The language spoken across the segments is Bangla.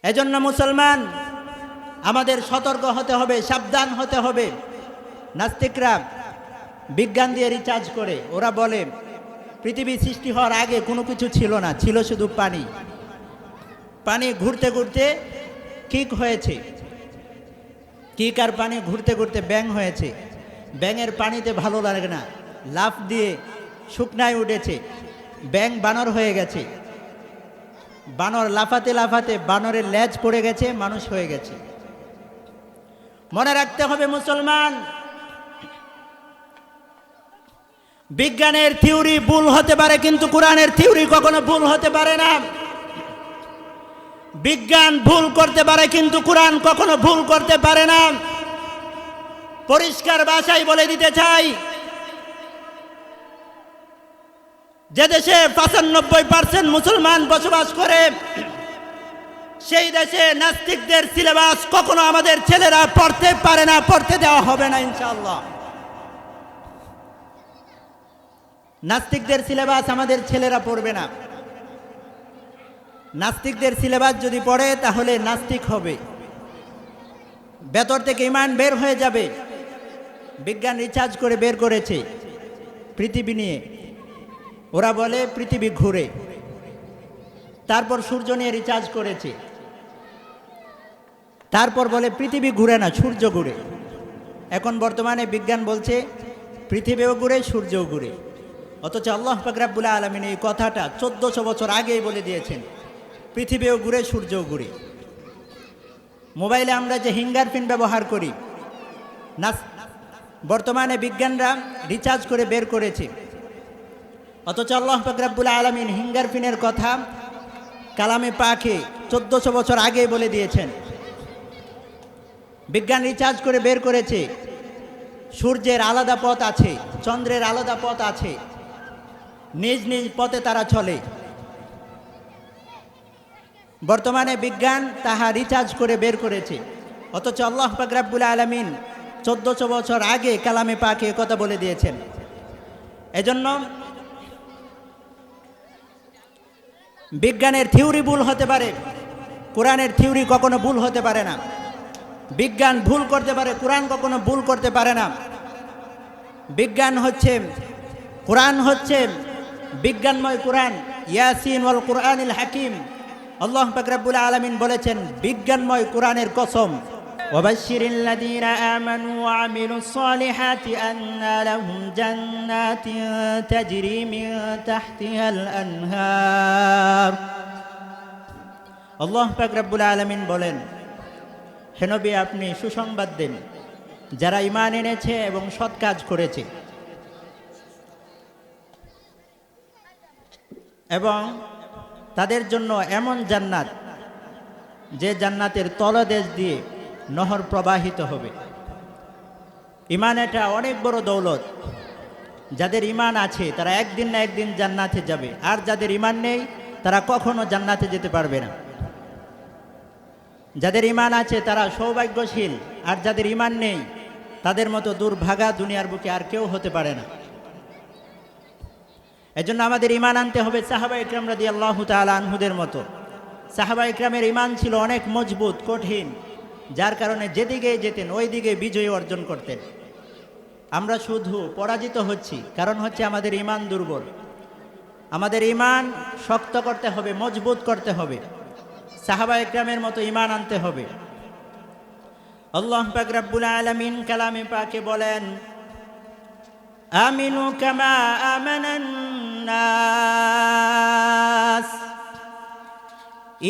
এজন্য মুসলমান আমাদের সতর্ক হতে হবে, সাবধান হতে হবে। নাস্তিকরা বিজ্ঞান দিয়ে রিচার্জ করে, ওরা বলে পৃথিবী সৃষ্টি হওয়ার আগে কোনো কিছু ছিল না, ছিল শুধু পানি। পানি ঘুরতে ঘুরতে কিক হয়েছে, কিক আর পানি ঘুরতে ঘুরতে ব্যাঙ হয়েছে। ব্যাঙের পানিতে ভালো লাগে না, লাফ দিয়ে শুকনায় উঠেছে, ব্যাঙ বানর হয়ে গেছে। বানর লাফাতে লাফাতে বানরের লেজ পড়ে গেছে, মানুষ হয়ে গেছে। মনে রাখতে হবে মুসলমান, বিজ্ঞানের থিওরি ভুল হতে পারে, কিন্তু কোরআনের থিওরি কখনো ভুল হতে পারে না। বিজ্ঞান ভুল করতে পারে, কিন্তু কোরআন কখনো ভুল করতে পারে না। পরিষ্কার ভাষায় বলে দিতে চাই, যে দেশে ৯৫% মুসলমান বসবাস করে, সেই দেশে নাস্তিকদের সিলেবাস কখনো আমাদের ছেলেরা পড়তে পারে না, পড়তে দেওয়া হবে না ইনশাআল্লাহ। নাস্তিকদের সিলেবাস আমাদের ছেলেরা পড়বে না। নাস্তিকদের সিলেবাস যদি পড়ে তাহলে নাস্তিক হবে, ভেতর থেকে ঈমান বের হয়ে যাবে। বিজ্ঞান রিসার্চ করে বের করেছে পৃথিবী নিয়ে, ওরা বলে পৃথিবী ঘুরে। তারপর সূর্য নিয়ে রিসার্চ করেছে, তারপর বলে পৃথিবী ঘুরে না, সূর্য ঘুরে। এখন বর্তমানে বিজ্ঞান বলছে পৃথিবীও ঘুরে, সূর্যও ঘুরে। অথচ আল্লাহ পাক রব্বুল আলামিন এই কথাটা 1400 বছর আগেই বলে দিয়েছেন, পৃথিবীও ঘুরে, সূর্যও ঘুরে। মোবাইলে আমরা যে ফিঙ্গারপ্রিন্ট ব্যবহার করি, বর্তমানে বিজ্ঞানরা রিসার্চ করে বের করেছে। অথচ আল্লাহ পাক রব্বুল আলামিন ফিঙ্গারপ্রিন্টের কথা কালামে পাকে 1400 বছর আগেই বলে দিয়েছেন। বিজ্ঞান রিসার্চ করে বের করেছে সূর্যের আলাদা পথ আছে, চন্দ্রের আলাদা পথ আছে, নিজ নিজ পথে তারা চলে। বর্তমানে বিজ্ঞান তাহা রিসার্চ করে বের করেছে। অথচ আল্লাহ পাক রব্বুল আলামিন 1400 বছর আগে কালামে পাকে কথা বলে দিয়েছেন। এজন্য বিজ্ঞানের থিওরি ভুল হতে পারে, কোরআনের থিওরি কখনো ভুল হতে পারে না। বিজ্ঞান ভুল করতে পারে, কোরআন কখনো ভুল করতে পারে না। বিজ্ঞান হচ্ছে, কোরআন হচ্ছে বিজ্ঞানময় কোরআন। ইয়াসিন ওয়াল কুরআনিল হাকিম, আল্লাহ পাক রব্বুল আলামিন বলেছেন বিজ্ঞানময় কোরআনের কসম। ওয়াবাশশিরিল লাযীনা আমানু ওয়া আমিলুস সালিহাতি আন্না লাহুম জান্নাতিন তাজরি মিন তাহতিহাল আনহার। আল্লাহ পাক রব্বুল আলামিন বলেন, হে নবী আপনি সুসংবাদ দেন যারা ঈমান এনেছে এবং সৎ কাজ করেছে, এবং তাদের জন্য এমন জান্নাত যে জান্নাতের তলদেশ দিয়ে নহর প্রবাহিত হবে। ঈমান এটা অনেক বড় দৌলত। যাদের ঈমান আছে তারা একদিন না একদিন জান্নাতে যাবে, আর যাদের ঈমান নেই তারা কখনো জান্নাতে যেতে পারবে না। যাদের ঈমান আছে তারা সৌভাগ্যশীল, আর যাদের ঈমান নেই তাদের মতো দুর্ভাগা দুনিয়ার বুকে আর কেউ হতে পারে না। এজন্য আমাদের ঈমান আনতে হবে সাহাবা ইকরাম রাদিয়াল্লাহু তাআলা আনহুদের মতো। সাহাবা ইকরামের ঈমান ছিল অনেক মজবুত, কঠিন, যার কারণে যেদিকে যেতেন ওই দিকে বিজয় অর্জন করতেন। আমরা শুধু পরাজিত হচ্ছি, কারণ হচ্ছে আমাদের ঈমান দুর্বল। আমাদের ঈমান শক্ত করতে হবে, মজবুত করতে হবে, সাহাবা ইকরামের মতো ঈমান আনতে হবে। আল্লাহ পাক রব্বুল আলামিন কালামে পাকে বলেন, আমিনু কামা আমানান নাস।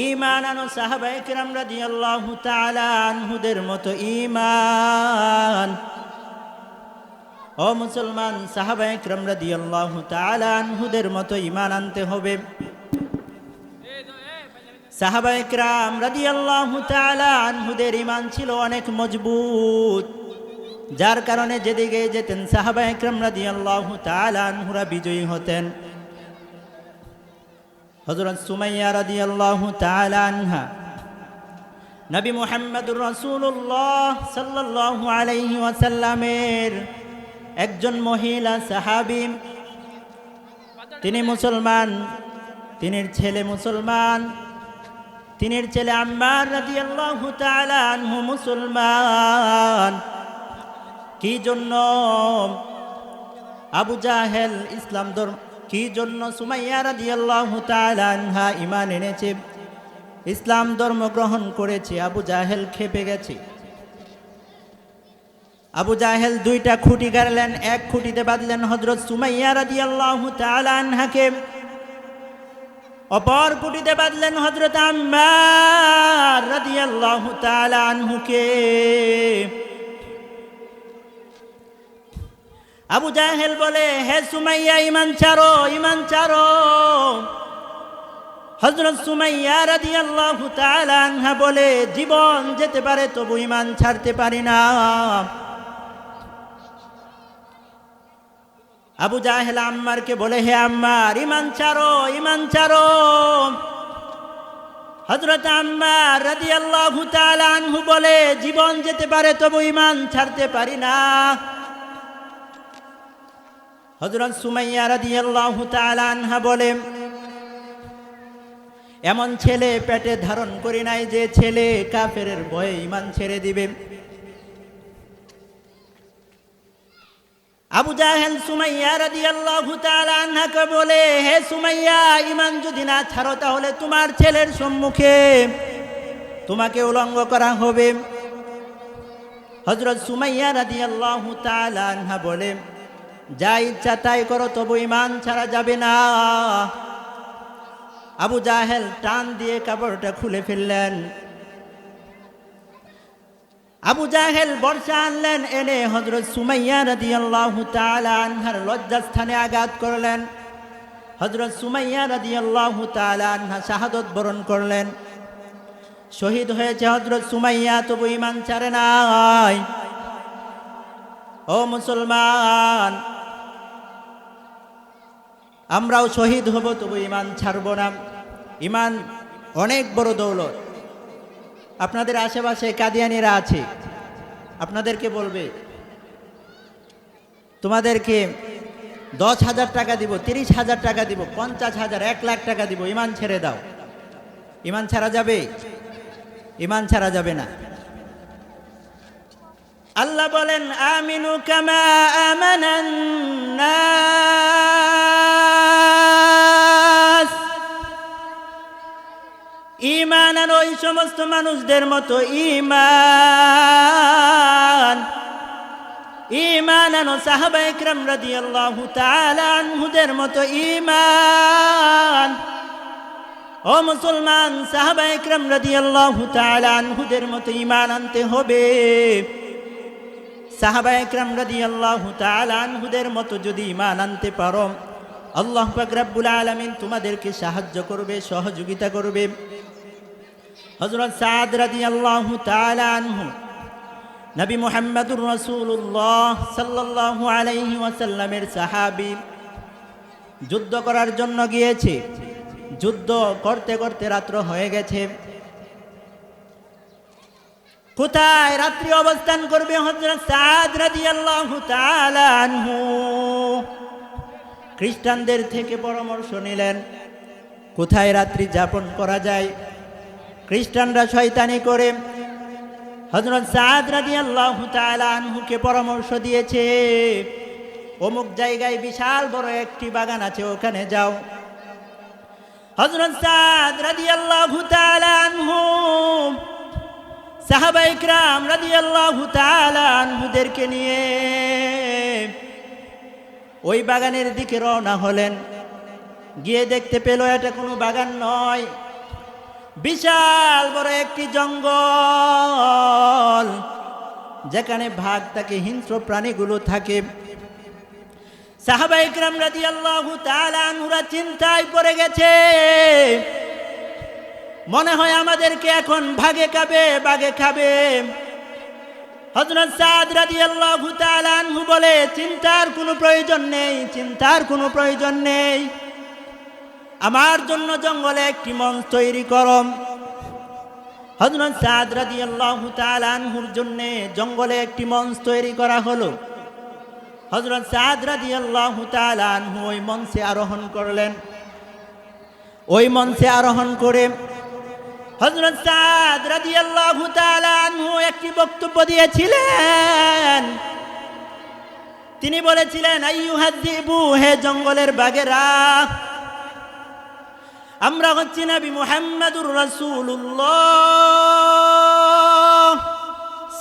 ঈমান আনো সাহাবা ইকরাম রাদিয়াল্লাহু তাআলা আনহুদের মতো ঈমান। ও মুসলমান, সাহাবা ইকরাম রাদিয়াল্লাহু তাআলা আনহুদের মতো ঈমান আনতে হবে। সাহাবা ইকরাম রাদিয়াল্লাহু তাআলা আনহুদের ঈমান ছিল অনেক মজবুত, যার কারণে যেদিকে যেতেন সাহাবা ইকরাম রাদিয়াল্লাহু তাআলা আনহুরা বিজয়ী হতেন। হযরত সুমাইয়া রাদিয়াল্লাহু তাআলা আনহা নবী মুহাম্মদুর রাসূলুল্লাহ সাল্লাল্লাহু আলাইহি ওয়াসাল্লামের একজন মহিলা সাহাবী। তিনি মুসলমান, তিনি ছেলে মুসলমান, তিনের ছেলে আম্মার রাদিয়াল্লাহু তাআলা আনহু মুসলমান। কি জন্য আবু জাহেল ইসলাম ধর্ম, কি জন্য সুমাইয়া রাদিয়াল্লাহু তাআলা আনহা ঈমান এনেছে, ইসলাম ধর্ম গ্রহণ করেছে, আবু জাহেল খেপে গেছে। আবু জাহেল দুইটা খুঁটি গাড়লেন, এক খুঁটিতে বাঁধলেন হযরত সুমাইয়া রাদিয়াল্লাহু তাআলা আনহাকে, অপর খুঁটিতে বাঁধলেন হযরত আম্মার রাদিয়াল্লাহু তাআলা আনহুকে। আবু জাহেল বলে, হে সুমাইয়া ঈমান ছাড়ো, ঈমান ছাড়ো। হযরত সুমাইয়া রাদিয়াল্লাহু তাআলা আনহা বলে, জীবন যেতে পারে তবু ঈমান ছাড়তে পারি না। আবু জাহেল আম্মারকে বলে, হে আম্মার ঈমান ছাড়ো, ঈমান ছাড়ো। হযরত আম্মার রাদিয়াল্লাহু তাআলা আনহু বলে, জীবন যেতে পারে তবু ঈমান ছাড়তে পারি না। হযরত সুমাইয়া রাদিয়াল্লাহু তাআলা আনহা বলে, এমন ছেলে পেটে ধারণ করি নাই যে ছেলে কাফেরের ভয়ে ঈমান ছেড়ে দিবে। আবু জাহেল সুমাইয়া রাদিয়াল্লাহু তাআলা আনহাকে বলে, হে সুমাইয়া, ঈমান যদি না ছাড়ো তাহলে তোমার ছেলের সম্মুখে তোমাকে উলঙ্গ করা হবে। হযরত সুমাইয়া রাদিয়াল্লাহু তাআলা আনহা বলে, যা ইচ্ছা তাই করো, তবু ঈমান ছাড়া যাবে না। আবু জাহেল টান দিয়ে কাপড়টা খুলে ফেললেন। আবু জাহেল বর্ষা আনলেন, এনে হযরত সুমাইয়া রাদিয়াল্লাহু তাআলা আনহার লজ্জাস্থানে আঘাত করলেন। হযরত সুমাইয়া রাদিয়াল্লাহু তাআলা আনহা শাহাদাত বরণ করলেন, শহীদ হয়েছে হযরত সুমাইয়া, তবু ঈমান ছাড়ে নাই। ও মুসলমান, আমরাও শহীদ হব তবু ঈমান ছাড়ব না। ঈমান অনেক বড় দৌলত। আপনাদের আশেপাশে কাদিয়ানিরা আছে, আপনাদেরকে বলবে, তোমাদেরকে 10,000 টাকা দিব, 30,000 টাকা দিব, 50,000, 1 লাখ টাকা দিব, ঈমান ছেড়ে দাও। ঈমান ছাড়া যাবে? ঈমান ছাড়া যাবে না। আল্লাহ বলেন, আমিনু কামা আমানান নাস, ঈমান আর ওই সমস্ত মানুষদের মতো ঈমান। ঈমান আনো সাহাবায়ে কেরাম রাদিয়াল্লাহু তাআলা আনহুদের মতো ঈমান। ও মুসলমান, সাহাবায়ে কেরাম রাদিয়াল্লাহু তাআলা আনহুদের মতো ঈমান আনতে হবে। সাহাবায়ে কেরাম রাদিয়াল্লাহু তাআলা আনহুদের মতো যদি ঈমান আনতে পারো, আল্লাহ পাক রব্বুল আলামিন তোমাদেরকে সাহায্য করবে, সহযোগিতা করবে। হযরত সাদ রাদিয়াল্লাহু তাআলা আনহু নবী মুহাম্মদুর রাসূলুল্লাহ সাল্লাল্লাহু আলাইহি ওয়াসাল্লামের সাহাবী, যুদ্ধ করার জন্য গিয়েছে। যুদ্ধ করতে করতে রাত্র হয়ে গেছে। কোথায় রাত্রি অবস্থান করবে হযরত সাদ রাদিয়াল্লাহু তাআলা আনহু? খ্রিস্টানদের থেকে পরামর্শ নিলেন কোথায় রাত্রি যাপন করা যায়। খ্রিস্টানরা শয়তানি করে হযরত সাদ রাদিয়াল্লাহু তাআলা আনহুকে পরামর্শ দিয়েছে, অমুক জায়গায় বিশাল বড় একটি বাগান আছে, ওখানে যাও। হযরত সাদ রাদিয়াল্লাহু তাআলা আনহু সাহাবায়ে কেরাম রাদিয়াল্লাহু তাআলা আনহুদেরকে নিয়ে ওই বাগানের দিকে রওনা হলেন। গিয়ে দেখতে পেল এটা কোনো বাগান নয়, বিশাল বড় একটি জঙ্গল, যেখানে ভাগ থাকে, হিংস্র প্রাণীগুলো থাকে। সাহাবায়ে কেরাম রাদিয়াল্লাহু তাআলা আনহুরা চিন্তায় পড়ে গেছে, মনে হয় আমাদেরকে এখন ভাগে খাবে, বাগে খাবে। হযরত সাদ রাদিয়াল্লাহু তাআলা আনহু বলে, চিন্তার কোনো প্রয়োজন নেই, চিন্তার কোনো প্রয়োজন নেই। আমার জন্য জঙ্গলে একটি মঞ্চ তৈরি করো। হযরত সাদ রাদিয়াল্লাহু তাআলা আনহুর জন্য জঙ্গলে একটি মঞ্চ তৈরি করা হলো। হযরত সাদ রাদিয়াল্লাহু তাআলা আনহু ওই মঞ্চে আরোহণ করলেন। ওই মঞ্চে আরোহণ করে হযরত সাদ রাদিয়াল্লাহু তাআলা আনহু একটি বক্তব্য দিয়েছিলেন। তিনি বলেছিলেন, আইয়ুহাদ্দিবু, হে জঙ্গলের বাঘেরা, আমরা হচ্ছি নবী মুহাম্মদুর রাসূলুল্লাহ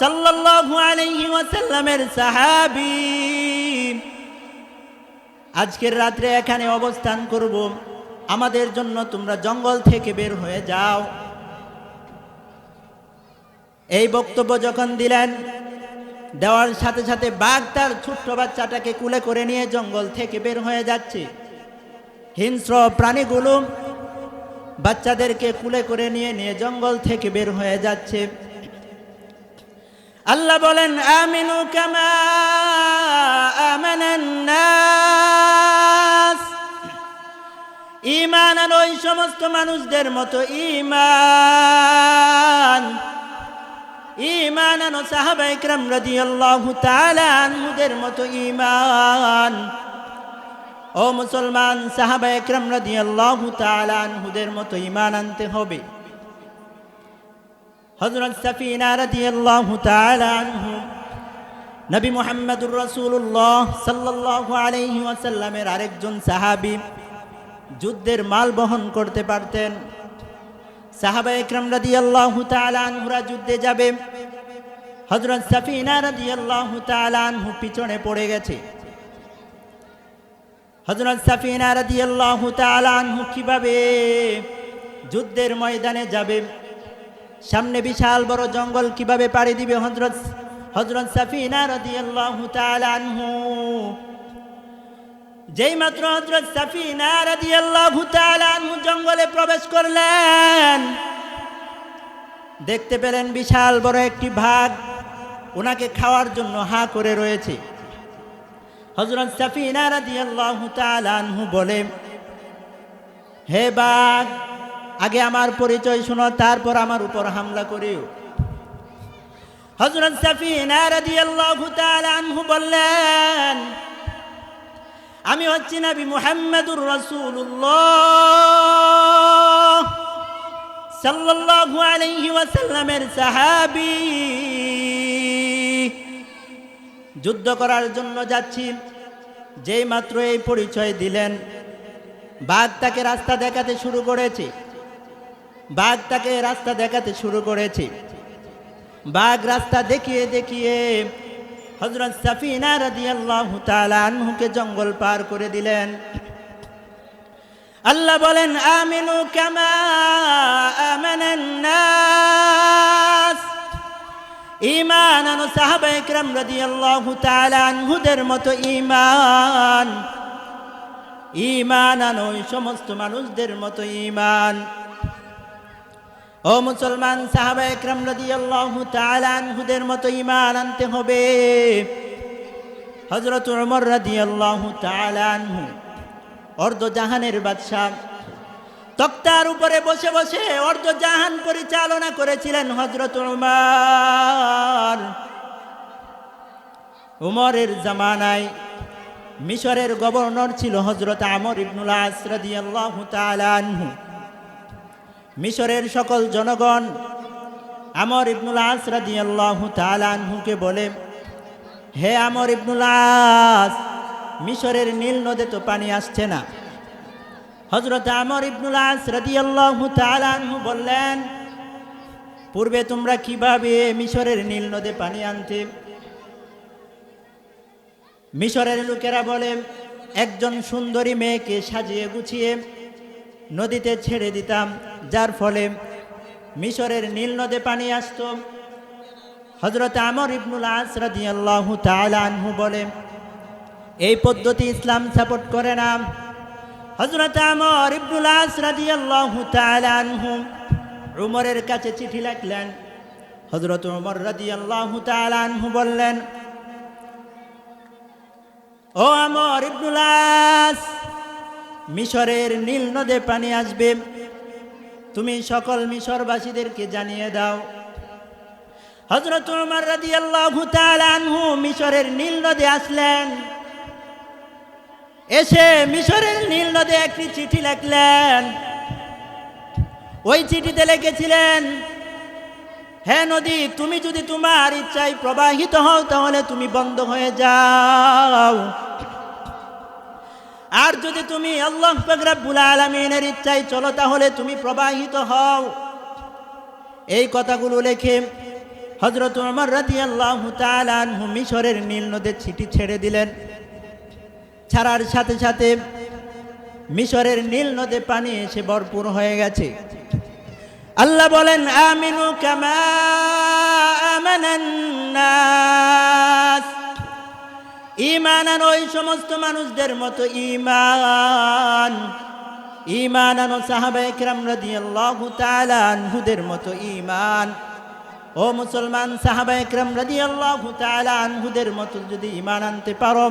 সাল্লাল্লাহু আলাইহি ওয়াসাল্লামের সাহাবী। আজকের রাত্রে এখানে অবস্থান করব, আমাদের জন্য তোমরা জঙ্গল থেকে বের হয়ে যাও। এই বক্তব্য যখন দিলেন, দেওয়ার সাথে সাথে বাঘ তার ছোট্ট বাচ্চাটাকে কুলে করে নিয়ে জঙ্গল থেকে বের হয়ে যাচ্ছে। হিংস্র প্রাণীগুলো বাচ্চাদেরকে কুলে করে নিয়ে নিয়ে জঙ্গল থেকে বের হয়ে যাচ্ছে। আল্লাহ বলেন, আমিনু কামা আমানান নাস, ঈমান আনো ওই সমস্ত মানুষদের মতো ঈমান। ঈমান আনো সাহাবায়ে কেরাম রাদিয়াল্লাহু তাআলা আনহুদের মতো ঈমান। ও মুসলমান, সাহাবায়ে কেরাম রাদিয়াল্লাহু তাআলা আনহুদের মতো ঈমান আনতে হবে। হযরত সাফিনা রাদিয়াল্লাহু তাআলা আনহু নবী মুহাম্মদুর রাসূলুল্লাহ সাল্লাল্লাহু আলাইহি ওয়াসাল্লামের আরেকজন সাহাবী, যুদ্ধের মাল বহন করতে পারতেন। সাহাবায়ে কেরাম রাদিয়াল্লাহু তাআলা আনহুরা যুদ্ধে যাবে, হযরত সাফিনা রাদিয়াল্লাহু তাআলা আনহু পিছনে পড়ে গেছে। হযরত সাফিনা রাদিয়াল্লাহু তাআলা আনহু কিভাবে যুদ্ধের ময়দানে যাবে, সামনে বিশাল বড় জঙ্গল কিভাবে পাড়ি দিবে হযরত সাফিনা রাদিয়াল্লাহু তাআলা আনহু। যেই মাত্র হযরত সাফিনা রাদিয়াল্লাহু তাআলা আনহু জঙ্গলে প্রবেশ করলেন, দেখতে পেলেন বিশাল বড় একটি বাঘ ওনাকে খাওয়ার জন্য হা করে রয়েছে। হযরত সাফিনা রাদিয়াল্লাহু তাআলা আনহু বলে, হে বাঘ, আগে আমার পরিচয় শোনো, তারপর আমার উপর হামলা করিও। হযরত সাফিনা রাদিয়াল্লাহু তাআলা আনহু বললেন, আমি হচ্ছি নবী মুহাম্মদুর রাসূলুল্লাহ সাল্লাল্লাহু আলাইহি ওয়াসাল্লামের সাহাবী, যুদ্ধ করার জন্য যাচ্ছি। যেই মাত্র এই পরিচয় দিলেন, বাঘ তাকে রাস্তা দেখাতে শুরু করেছে। বাঘ রাস্তা দেখিয়ে দেখিয়ে হযরত সাফিনা রাদিয়াল্লাহু তাআলা আনহুকে জঙ্গল পার করে দিলেন। আল্লাহ বলেন, আমিনু কামা আমানান নাস, ঈমান আনো সাহাবায়ে কেরাম রাদিয়াল্লাহু তাআলা আনহুদের মতো ঈমান। ঈমান আনো ওই সমস্ত মানুষদের মতো ঈমান। ও মুসলমান, সাহাবায়ে কেরাম রাদিয়াল্লাহু তাআলা আনহুদের মতো ঈমান আনতে হবে। হযরত ওমর রাদিয়াল্লাহু তাআলা আনহু অর্ধ জাহানের বাদশা, তক্তার উপরে বসে বসে অর্ধ জাহান পরিচালনা করেছিলেন হযরত ওমর। ওমরের জামানায় মিশরের গভর্নর ছিল হযরত আমর ইবনুল আস রাদিয়াল্লাহু তাআলা আনহু। মিশরের সকল জনগণ আমর ইবনুল আস রাদিয়াল্লাহু তাআলা আনহুকে বলে, হে আমর ইবনুল আস, মিশরের নীল নদে তো পানি আসছে না। হযরত আমর ইবনুল আস রাদিয়াল্লাহু তাআলা আনহু বললেন, পূর্বে তোমরা কিভাবে মিশরের নীল নদে পানি আনতে? মিশরের লোকেরা বলে, একজন সুন্দরী মেয়েকে সাজিয়ে গুছিয়ে নদীতে ছেড়ে দিতাম, যার ফলে মিশরের নীল নদে পানি আসতো। হযরত আমর ইবনুল আস রাদিয়াল্লাহু তাআলা আনহু বলে, এই পদ্ধতি ইসলাম সাপোর্ট করে না। হযরত আমর ইবনুল আস রাদিয়াল্লাহু তাআলা আনহু উমরের কাছে চিঠি লিখলেন। হযরত ওমর রাদিয়াল্লাহু তাআলা আনহু বললেন, ও আমর ইবনুল আস, মিশরের নীল নদে পানি আসবে, তুমি সকল মিশরবাসীদেরকে জানিয়ে দাও। হযরত ওমর রাদিয়াল্লাহু তাআলা আনহু মিশরের নীল নদে আসলেন। এসে মিশরের নীল নদে একটি চিঠি লিখলেন। ওই চিঠিতে লিখেছিলেন, হে নদী, তুমি যদি তোমার ইচ্ছায় প্রবাহিত হও তাহলে তুমি বন্ধ হয়ে যাও, আর যদি তুমি আল্লাহ পাক রব্বুল আলামিনের ইচ্ছায় চলো তাহলে তুমি প্রবাহিত হও। এই কথাগুলো লিখে হযরত ওমর রাদিয়াল্লাহু তাআলা আনহু মিশরের নীল নদে চিঠি ছেড়ে দিলেন। ছাড়ার সাথে সাথে মিশরের নীল নদে পানি এসে ভরপুর হয়ে গেছে। আল্লাহ বলেন, আমিনু কামা আমানান নাস, ঈমান আনো ওই সমস্ত মানুষদের মতো ঈমান, ঈমান আনো সাহাবায়ে কিরাম রাদিয়াল্লাহু তাআলা আনহুদের মতো ঈমান। ও মুসলমান, সাহাবায়ে কিরাম রাদিয়াল্লাহু তাআলা আনহুদের মতো যদি ঈমান আনতে পারো,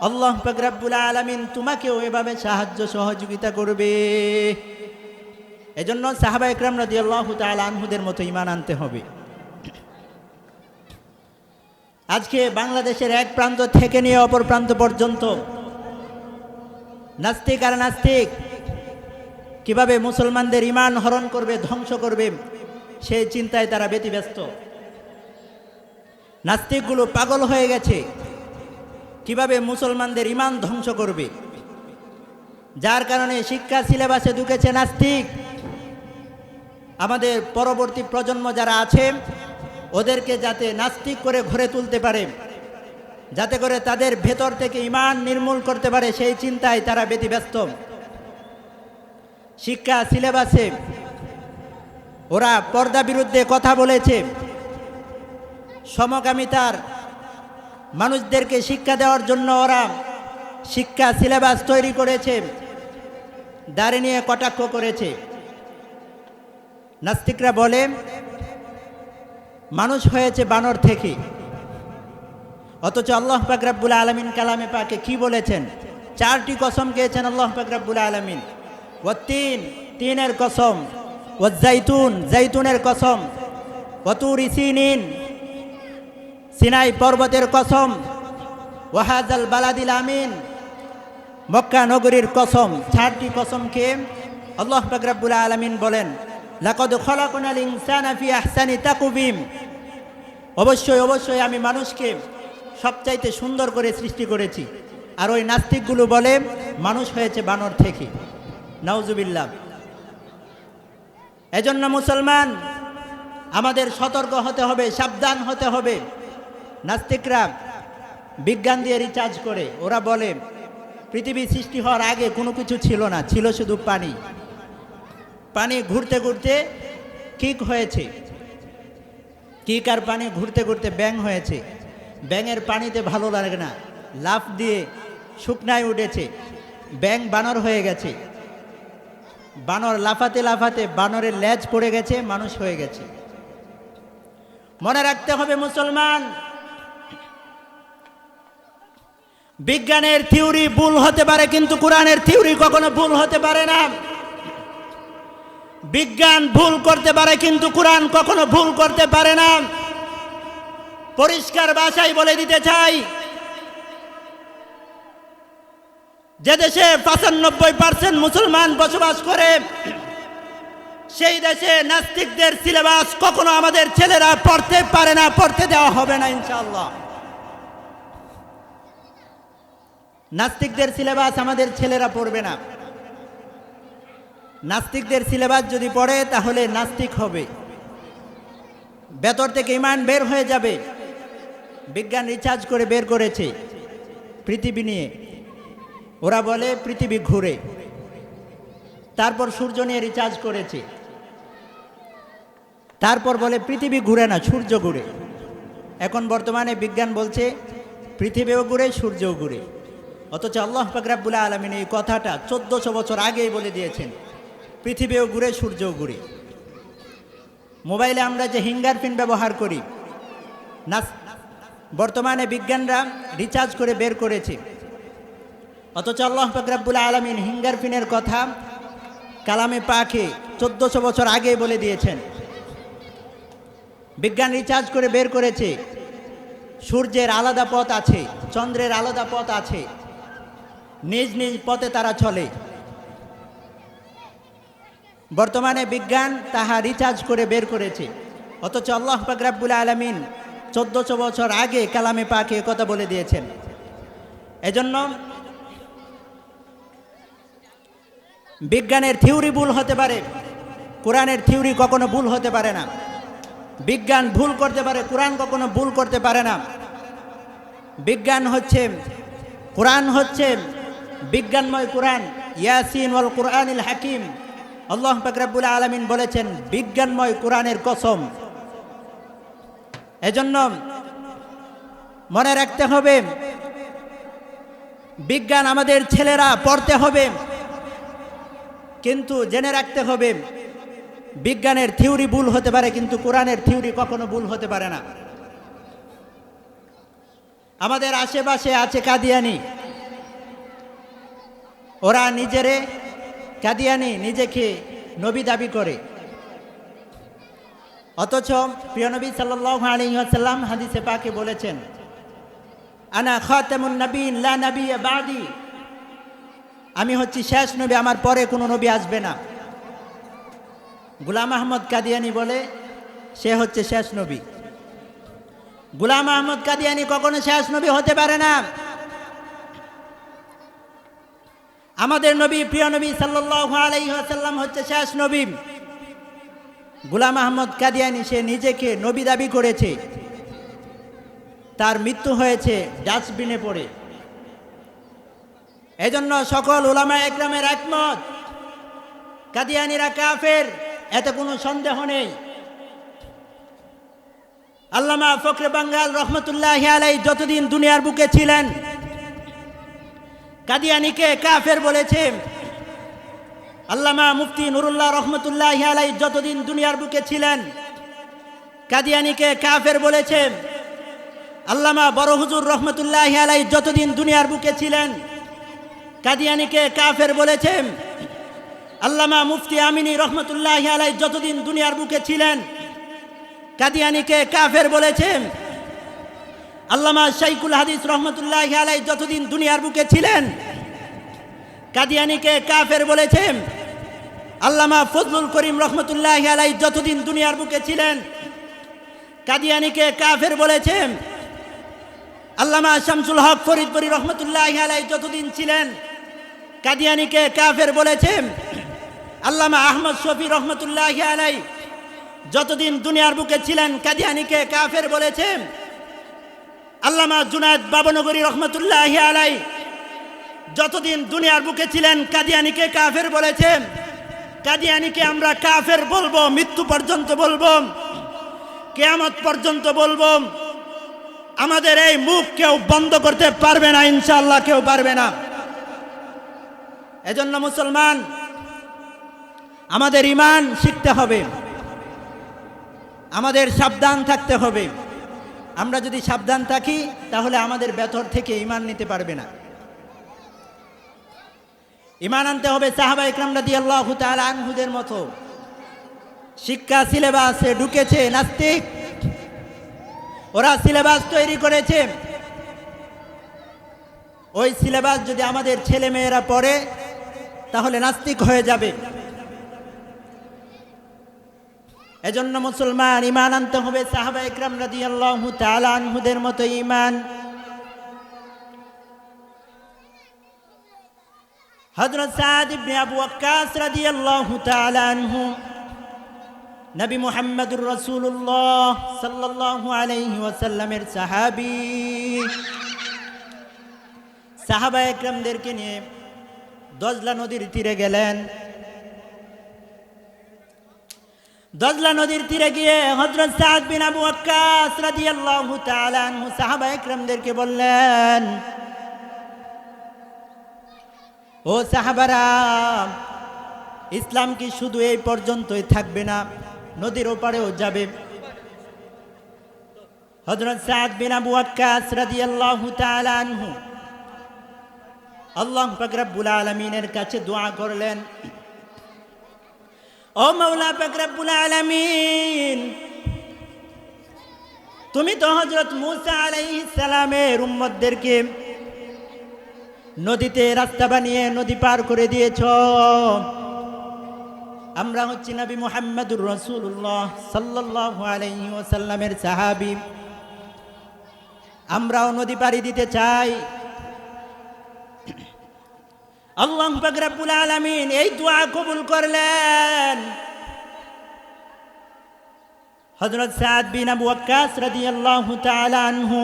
আল্লাহ পাক রব্বুল আলামিন তোমাকেও এভাবে সাহায্য সহযোগিতা করবে। এজন্য সাহাবায়ে কিরাম রাদিয়াল্লাহু তাআলা আনহুদের মতো ঈমান আনতে হবে। আজকে বাংলাদেশের এক প্রান্ত থেকে নিয়ে অপর প্রান্ত পর্যন্ত নাস্তিক আর নাস্তিক কিভাবে মুসলমানদের ঈমান হরণ করবে, ধ্বংস করবে, সেই চিন্তায় তারা ব্যতিব্যস্ত। নাস্তিকগুলো পাগল হয়ে গেছে কিভাবে মুসলমানদের ঈমান ধ্বংস করবে, যার কারণে শিক্ষা সিলেবাসে ঢুকেছে নাস্তিক। আমাদের পরবর্তী প্রজন্ম যারা আছে ওদেরকে যাতে নাস্তিক করে ঘরে তুলতে পারে, যাতে করে তাদের ভেতর থেকে ঈমান নির্মূল করতে পারে, সেই চিন্তায় তারা ব্যতিব্যস্ত। শিক্ষা সিলেবাসে ওরা পর্দা বিরুদ্ধে কথা বলেছে, সমকামিতার মানুষদেরকে শিক্ষা দেওয়ার জন্য ওরা শিক্ষা সিলেবাস তৈরি করেছে, দাঁড়ি নিয়ে কটাক্ষ করেছে। নাস্তিকরা বলে মানুষ হয়েছে বানর থেকে, অথচ আল্লাহ পাক রব্বুল আলামিন কালামে পাকে কি বলেছেন? 4টি কসম খেয়েছেন আল্লাহ পাক রব্বুল আলামিন। ওয়াত্তিন, তিনের কসম, ওয়াজ্জাইতুন, জাইতুনের কসম, ওয়াতুরি সিনিন, সিনাই পর্বতের কসম, ওয়াহাজাল বালাদিল আমিন, মক্কা নগরীর কসম। 4টি কসম খেয়ে আল্লাহ পাক রব্বুল আলামিন বলেন, লাকাদ খলাকনাল ইনসানা ফি আহসানি তাকওয়িম, অবশ্যই অবশ্যই আমি মানুষকে সবচাইতে সুন্দর করে সৃষ্টি করেছি। আর ওই নাস্তিকগুলো বলে মানুষ হয়েছে বানর থেকে। নাউজুবিল্লাহ। এজন্য মুসলমান আমাদের সতর্ক হতে হবে, সাবধান হতে হবে। নাস্তিকরা বিজ্ঞান দিয়ে রিচার্জ করে, ওরা বলে পৃথিবী সৃষ্টি হওয়ার আগে কোনো কিছু ছিল না, ছিল শুধু পানি। পানি ঘুরতে ঘুরতে কিক হয়েছে, কিক আর পানি ঘুরতে ঘুরতে ব্যাঙ হয়েছে। ব্যাঙের পানিতে ভালো লাগে না, লাফ দিয়ে শুকনায় উঠেছে, ব্যাঙ বানর হয়ে গেছে। বানর লাফাতে লাফাতে বানরের লেজ পড়ে গেছে, মানুষ হয়ে গেছে। মনে রাখতে হবে মুসলমান, বিজ্ঞানের থিওরি ভুল হতে পারে কিন্তু কোরআনের থিওরি কখনো ভুল হতে পারে না। বিজ্ঞান ভুল করতে পারে কিন্তু কোরআন কখনো ভুল করতে পারে না। পরিষ্কার ভাষায় বলে দিতে চাই, যে দেশে 95% মুসলমান বসবাস করে সেই দেশে নাস্তিকদের সিলেবাস কখনো আমাদের ছেলেরা পড়তে পারে না, পড়তে দেওয়া হবে না ইনশাআল্লাহ। নাস্তিকদের সিলেবাস আমাদের ছেলেরা পড়বে না। নাস্তিকদের সিলেবাস যদি পড়ে তাহলে নাস্তিক হবে, ভেতর থেকে ঈমান বের হয়ে যাবে। বিজ্ঞান রিসার্চ করে বের করেছে পৃথিবী নিয়ে, ওরা বলে পৃথিবী ঘুরে। তারপর সূর্য নিয়ে রিসার্চ করেছে, তারপর বলে পৃথিবী ঘুরে না, সূর্য ঘুরে। এখন বর্তমানে বিজ্ঞান বলছে পৃথিবীও ঘুরে, সূর্যও ঘুরে। অথচ আল্লাহ পাক রব্বুল আলামিন এই কথাটা 1400 বছর আগেই বলে দিয়েছেন, পৃথিবীও ঘুরে, সূর্যও ঘুরে। মোবাইলে আমরা যে ফিঙ্গারপ্রিন্ট ব্যবহার করি, বর্তমানে বিজ্ঞানরা রিসার্চ করে বের করেছে। অথচ আল্লাহ পাক রব্বুল আলামিন ফিঙ্গারপ্রিন্টের কথা কালামে পাকে 1400 বছর আগেই বলে দিয়েছেন। বিজ্ঞান রিসার্চ করে বের করেছে সূর্যের আলাদা পথ আছে, চন্দ্রের আলাদা পথ আছে, নিজ নিজ পথে তারা চলে। বর্তমানে বিজ্ঞান তাহা রিচার্জ করে বের করেছে, অথচ আল্লাহ পাক রব্বুল আলামিন 1400 বছর আগে কালামে পাকে কথা বলে দিয়েছেন। এজন্য বিজ্ঞানের থিওরি ভুল হতে পারে, কোরআনের থিওরি কখনো ভুল হতে পারে না। বিজ্ঞান ভুল করতে পারে, কোরআন কখনো ভুল করতে পারে না। বিজ্ঞান হচ্ছে, কোরআন হচ্ছে বিজ্ঞানময় কোরআন। ইয়াসিন ওয়াল কুরআনিল হাকিম, আল্লাহ পাক রব্বুল আলামিন বলেছেন বিজ্ঞানময় কোরআনের কসম। এজন্য মনে রাখতে হবে, বিজ্ঞান আমাদের ছেলেরা পড়তে হবে, কিন্তু জেনে রাখতে হবে বিজ্ঞানের থিওরি ভুল হতে পারে, কিন্তু কোরআনের থিওরি কখনো ভুল হতে পারে না। আমাদের আশেপাশে আছে কাদিয়ানি, ওরা নিজেরে কাদিয়ানি, নিজেকে নবী দাবি করে, অথচ প্রিয় নবী সাল্লাল্লাহু আলাইহি ওয়াসাল্লাম হাদিসে পাকে বলেছেন, আনা খাতামুন নবীন লা নবিয়্যা বাদি, আমি হচ্ছি শেষ নবী, আমার পরে কোনো নবী আসবে না। গোলাম আহমদ কাদিয়ানি বলে সে হচ্ছে শেষ নবী। গোলাম আহমদ কাদিয়ানি কখনো শেষ নবী হতে পারে না। আমাদের নবী প্রিয় নবী সাল্লাল্লাহু আলাইহি ওয়াসাল্লাম হচ্ছে শেষ নবী। গোলাম আহমদ কাদিয়ানি সে নিজেকে নবী দাবি করেছে, তার মৃত্যু হয়েছে ডাস্টবিনে পড়ে। এজন্য সকল উলামা একরামের একমত, কাদিয়ানিরা কাফের, এতে কোনো সন্দেহ নেই। আল্লামা ফখরে বাঙ্গাল রহমতুল্লাহি আলাইহি যতদিন দুনিয়ার বুকে ছিলেন কাদিয়ানিকে কাফের বলেছে। আল্লামা মুফতি নুরুল্লাহ রহমতুল্লাহি আলাইহি যতদিন দুনিয়ার বুকে ছিলেন কাদিয়ানিকে কাফের বলেছেন। আল্লামা বড় হুজুর রহমতুল্লাহি আলাইহি যতদিন দুনিয়ার বুকে ছিলেন কাদিয়ানিকে কাফের বলেছেন। আল্লামা মুফতি আমিনী রহমতুল্লাহি আলাইহি যতদিন দুনিয়ার বুকে ছিলেন কাদিয়ানিকে কাফের বলেছেন। আল্লামা শাইখুল হাদিস রহমতুল্লাহি আলাইহি যতদিন দুনিয়ার বুকে ছিলেন কাদিয়ানিকে কাফের বলেছেন। আল্লামা ফজলুল করিম রহমতুল্লাহি আলাইহি যতদিন দুনিয়ার বুকে ছিলেন কাদিয়ানিকে কাফের বলেছেন। আল্লামা শামসুল হক ফরিদপুরি রহমতুল্লাহি আলাইহি যতদিন ছিলেন কাদিয়ানিকে কাফের বলেছেন। আল্লামা আহমদ শফি রহমতুল্লাহি আলাইহি যতদিন দুনিয়ার বুকে ছিলেন কাদিয়ানিকে কাফের বলেছেন। আল্লামা জুনায়েদ বাবনগরী রহমতুল্লাহি আলাইহি যতদিন দুনিয়ার বুকে ছিলেন কাদিয়ানিকে কাফের বলেছেন। কাদিয়ানিকে আমরা কাফের বলবো, মৃত্যু পর্যন্ত বলবো, কিয়ামত পর্যন্ত বলবো। আমাদের এই মুখ কেউ বন্ধ করতে পারবে না, ইনশাআল্লাহ কেউ পারবে না। এজন্য মুসলমান আমাদের ঈমান শিখতে হবে, আমাদের সাবধান থাকতে হবে। আমরা যদি সাবধান থাকি তাহলে আমাদের ভেতর থেকে ঈমান নিতে পারবে না। ঈমান আনতে হবে সাহাবা ইকরাম রাদিয়াল্লাহু তাআলা আনহুদের মতো। শিক্ষা সিলেবাসে ঢুকেছে নাস্তিক, ওরা সিলেবাস তৈরি করেছে, ওই সিলেবাস যদি আমাদের ছেলে মেয়েরা পড়ে তাহলে নাস্তিক হয়ে যাবে। এজন্য মুসলমান ঈমান আনতে হবে সাহাবা ইকরাম রাদিয়াল্লাহু তাআলা আনহুদের মতো ঈমান। হযরত সাদ ইবনে আবু ওয়াক্কাস রাদিয়াল্লাহু তাআলা আনহু নবী মুহাম্মদুর রাসূলুল্লাহ সাল্লাল্লাহু আলাইহি ওয়াসাল্লামের সাহাবী। সাহাবা একরামদেরকে নিয়ে দজলা নদীর তীরে গেলেন। দজলা নদীর তীরে গিয়ে হযরত সাদ বিন আবু ওয়াক্কাস রাদিয়াল্লাহু তাআলা আনহু সাহাবা একরামদেরকে বললেন, ও সাহাবারা, ইসলাম কি শুধু এই পর্যন্তই থাকবে না, নদীর ওপারেও যাবে? হযরত সাদ বিন আবু ওয়াক্কাস রাদিয়াল্লাহু তাআলা আনহু আল্লাহ পাক রব্বুল আলামিনের কাছে দোয়া করলেন, ও মাওলা পাক রব্বুল আলামিন, তুমি তো হযরত মূসা আলাইহিস সালামের উম্মতদেরকে নদীতে রাস্তা বানিয়ে নদী পার করে দিয়েছো। আমরা হচ্ছি নবী মুহাম্মদুর রাসূলুল্লাহ সাল্লাল্লাহু আলাইহি ওয়াসাল্লামের সাহাবী। আমরাও নদী পাড়ি দিতে চাই। আল্লাহ পাক রব্বুল আলামিন এই দোয়া কবুল করলেন। হযরত সাদ বিন আবু ওয়াক্কাস রাদিয়াল্লাহু তাআলা আনহু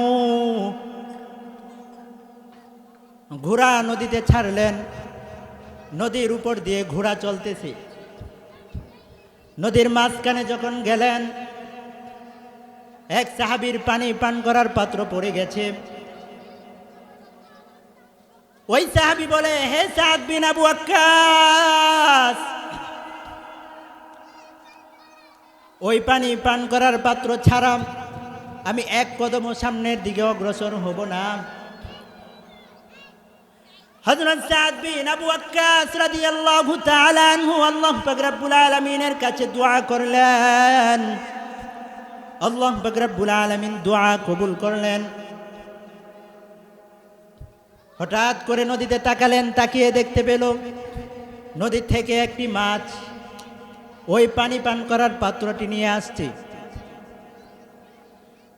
ঘোড়া নদীতে ছাড়লেন। নদীর উপর দিয়ে ঘোড়া চলতেছে। নদীর মাঝখানে যখন গেলেন, এক সাহাবীর পানি পান করার পাত্র পড়ে গেছে। ওই সাহাবী বলে, হে সাদ বিন আবু ওয়াক্কাস, ওই পানি পান করার পাত্র ছাড়া আমি এক কদম সামনের দিকে অগ্রসর হব না। হযরত সাদ বিন আবু ওয়াক্কাস রাদিয়াল্লাহু তাআলা আনহু আল্লাহ পাক রব্বুল আলামিনের কাছে দোয়া করলেন। আল্লাহ পাক রব্বুল আলামিন দোয়া কবুল করলেন। হঠাৎ করে নদীতে তাকালেন, তাকিয়ে দেখতে পেল নদী থেকে একটি মাছ ওই পানি পান করার পাত্রটি নিয়ে আসছে।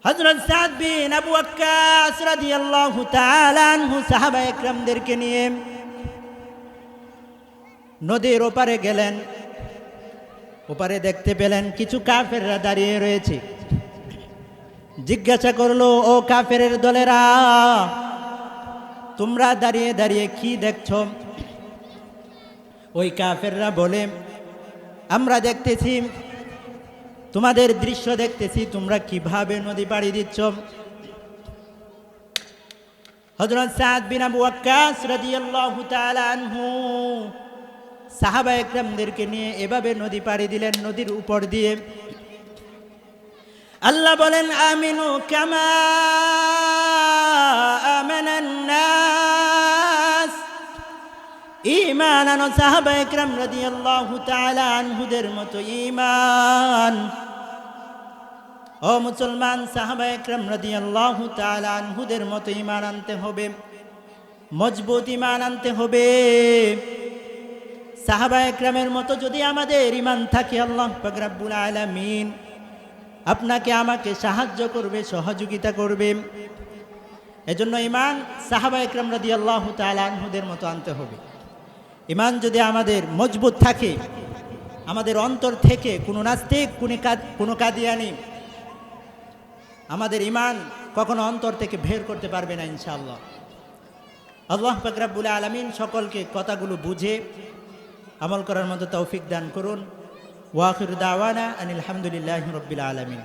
হযরত সাদ বিন আবু ওয়াক্কাস রাদিয়াল্লাহু তাআলা আনহু সাহাবা একরামদেরকে নিয়ে নদীর ওপারে গেলেন। ওপারে দেখতে পেলেন কিছু কাফেররা দাঁড়িয়ে রয়েছে। জিজ্ঞাসা করলো, ও কাফেরের দলেরা, তোমরা দাঁড়িয়ে দাঁড়িয়ে কি দেখছো? ওই কাফেররা বলে, আমরা দেখতেছি, তোমাদের দৃশ্য দেখতেছি, তোমরা কিভাবে নদী পাড়ি দিচ্ছ। হযরত সাদ বিন আবু ওয়াক্কাস রাদিয়াল্লাহু তাআলা আনহু সাহাবা একরামদেরকে নিয়ে এভাবে নদী পাড়ি দিলেন, নদীর উপর দিয়ে। আল্লাহ বলেন, আমিনু কামা আমানান নাস। ঈমান আনো সাহাবা একরাম রাদিয়াল্লাহু তাআলা আনহুদের মতো ঈমান। ও মুসলমান, সাহাবা একরাম রাদিয়াল্লাহু তাআলা আনহুদের মতো ঈমান আনতে হবে, মজবুত ঈমান আনতে হবে। সাহাবা একরামের মতো যদি আমাদের ঈমান থাকে, আল্লাহ পাক রব্বুল আলামিন আপনাকে আমাকে সাহায্য করবে, সহযোগিতা করবে। এজন্য ঈমান সাহাবা একরাম রাদিয়াল্লাহু তাআলা আনহুদের মতো আনতে হবে। ঈমান যদি আমাদের মজবুত থাকে, আমাদের অন্তর থেকে কোনো নাস্তিক, কোনো কাদিয়ানি আমাদের ঈমান কখনো অন্তর থেকে বের করতে পারবে না ইনশাআল্লাহ। আল্লাহ পাক রব্বুল আলামিন সকলকে কথাগুলো বুঝে আমল করার মতো তৌফিক দান করুন। ওয়া আখিরু দাওয়ানা আনিল হামদুলিল্লাহি রাব্বিল আলামিন।